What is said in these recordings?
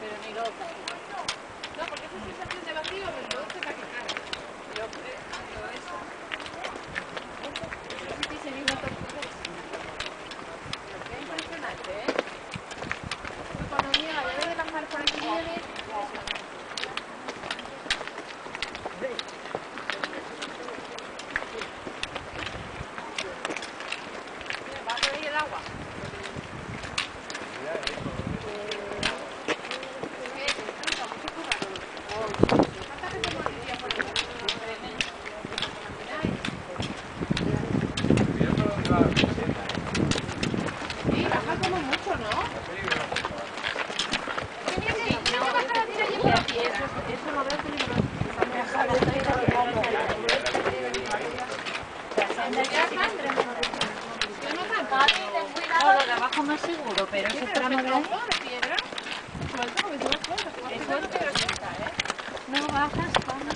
pero ni loca. No, porque esa sensación de vacío me produce taquicardia. Pero eso... Eso sí se vive una tortura. Pero qué impresionante, ¿eh? Tu economía, la debe de bajar por aquí viene. Va por ahí el agua. No, lo de abajo más seguro, pero ese tramo de ahí... No bajas, vamos.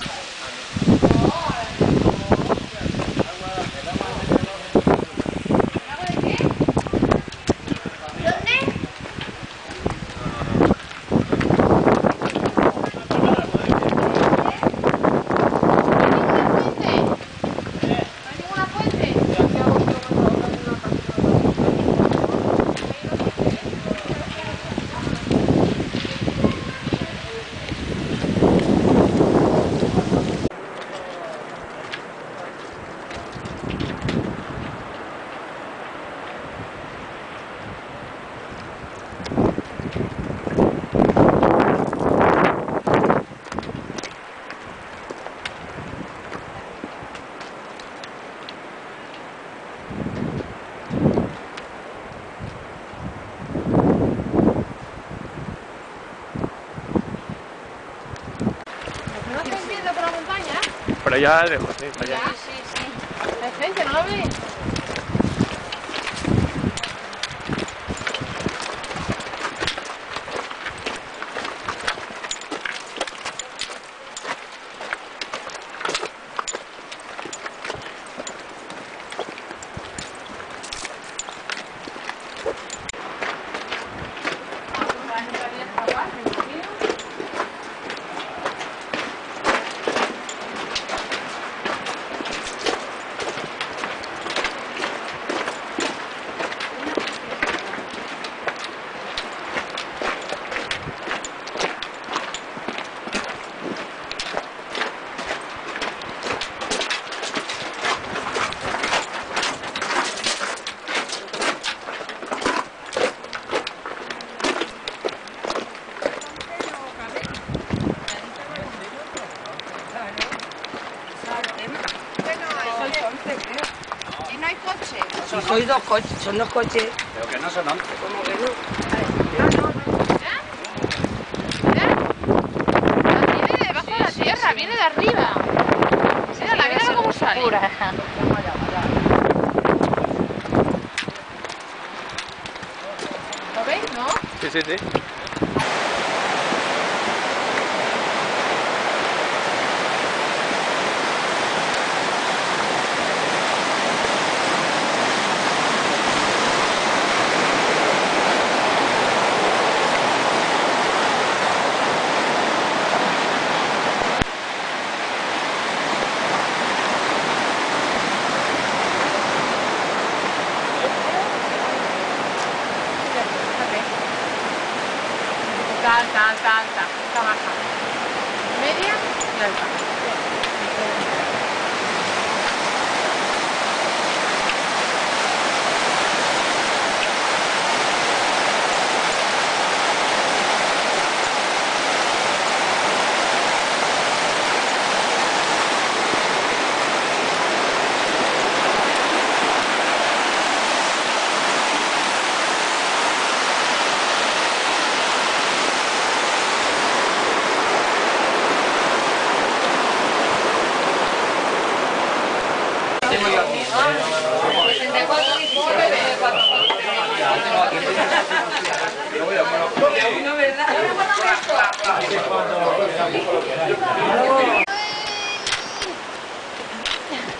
¿No estáis viendo por la montaña? Por allá lejos, sí, por allá. Sí. La esencia, ¿no lo veis? Y no hay coche. Si sois dos coches, son dos coches. Pero que no son 11. ¿Cómo que no? Viene debajo de la tierra, viene de arriba. Mira cómo sale. ¿Lo veis, no? Sí, sí, sí. Alta, baja. Media y alta.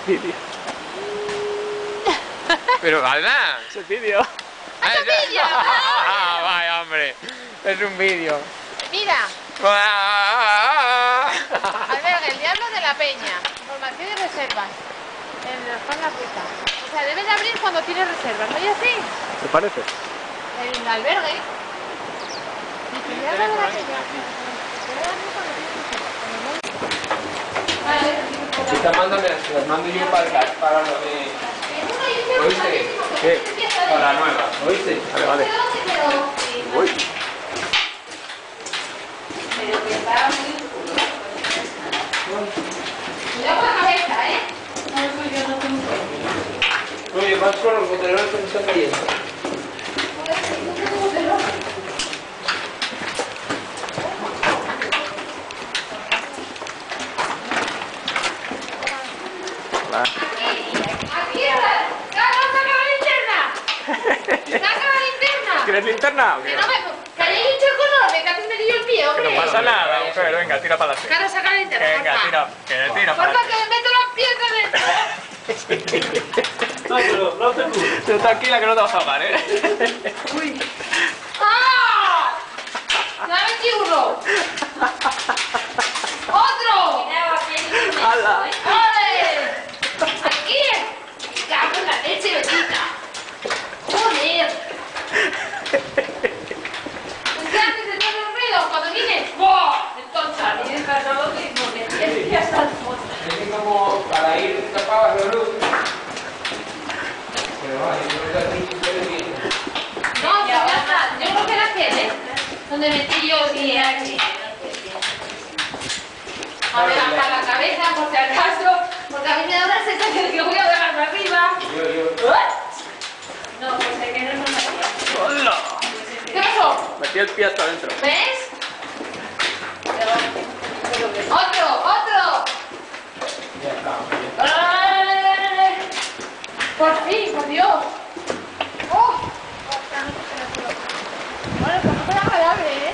Vídeo. Pero Alma, es el vídeo. ¡Es un vídeo! Vaya, hombre, es un vídeo. Mira, albergue el Diablo de la Peña. Información y reservas. En la zona puta. O sea, debes de abrir cuando tienes reservas, ¿no? ¿Y así? ¿Te parece? El albergue. Dice, el Diablo de la Peña. Debes de abrir cuando tienes reservas. Vale. Si te mandan, se las mando yo para lo de... ¿Oíste? ¿Qué? Para la nueva, ¿oíste? Vale, vale. Uy. Cuidado con la cabeza, ¿eh? Oye, vas con los botellones que me están cayendo. Hola. Aquí, saca la linterna. Saca la linterna. ¿Quieres linterna o qué? Que no me... Que hay un charco enorme, que haces medio el pie, hombre. No pasa nada, mujer, venga, tira para adelante. Cara, saca la linterna. Venga, porfa. tira para Porfa, adelante. que me meto las piezas dentro. No te preocupes. Tú tranquila que no te vas a ahogar, ¿eh? Uy. ¡Ah! ¡Dame uno! ¡Otro! ¡Hala! ¡Ole! ¡Aquí! ¡Cago en la leche bendita! ¡Joder! ¿Qué haces de todo el ruido cuando vienes? ¡Buah! Entonces, y descargado que no me ya está el fondo. Es como para ir tapadas la luz. Pero vale, yo creo que ustedes bien. No, ya está. Yo creo que la tienes. Donde metí yo y aquí. A ver, bajar la cabeza por si acaso. Porque a mí me da una sensación de que voy a dejarme arriba. No, pues se quedó en una tía. ¡Hola! ¿Qué pasó? Metí el pie hasta adentro. ¿Ves? ¡Otro! ¡Otro! Ya está. ¡Ay! ¡Por fin, por Dios! ¡Oh! Vale, pues no es agradable, ¿eh?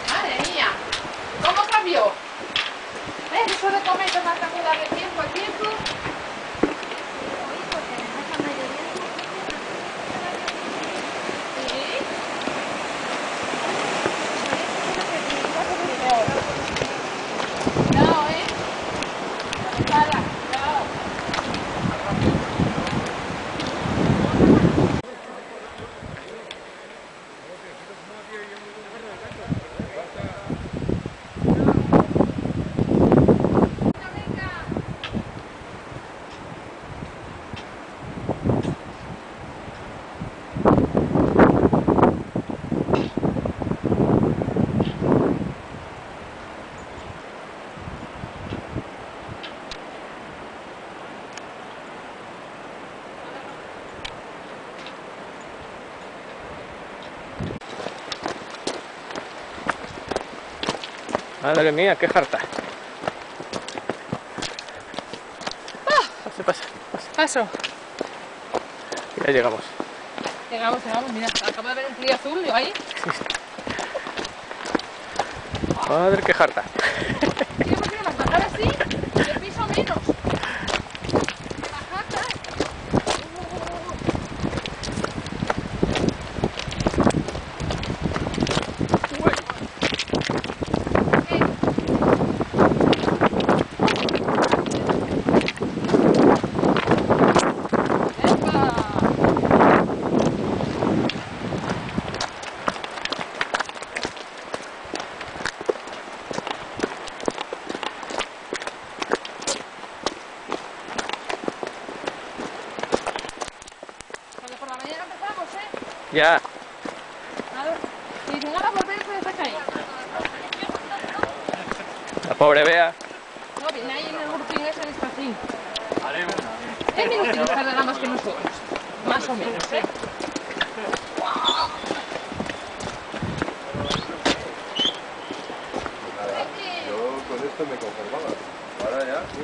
Madre mía, ¿cómo cambió? ¿Ves? Eso de comer tomar calcular de tiempo a tiempo. ¿Sí? No, ¿eh? Para, no. Madre mía, qué jarta. Pasa. Paso. Ya llegamos. Llegamos, mira, acabo de ver un crío azul, yo ahí. Madre, qué jarta. Tío, ¿por qué no bajar así? De piso menos. Bajar, por la mañana empezamos, ¿eh? Ya. A ver, si dicen ahora volver, pues está ahí. La pobre Bea. No, viene ahí en el grupín ese de Espacín. 10 minutos tardará más que nosotros. Más o menos, ¿eh? Yo con esto me conformaba. Ahora ya, sí.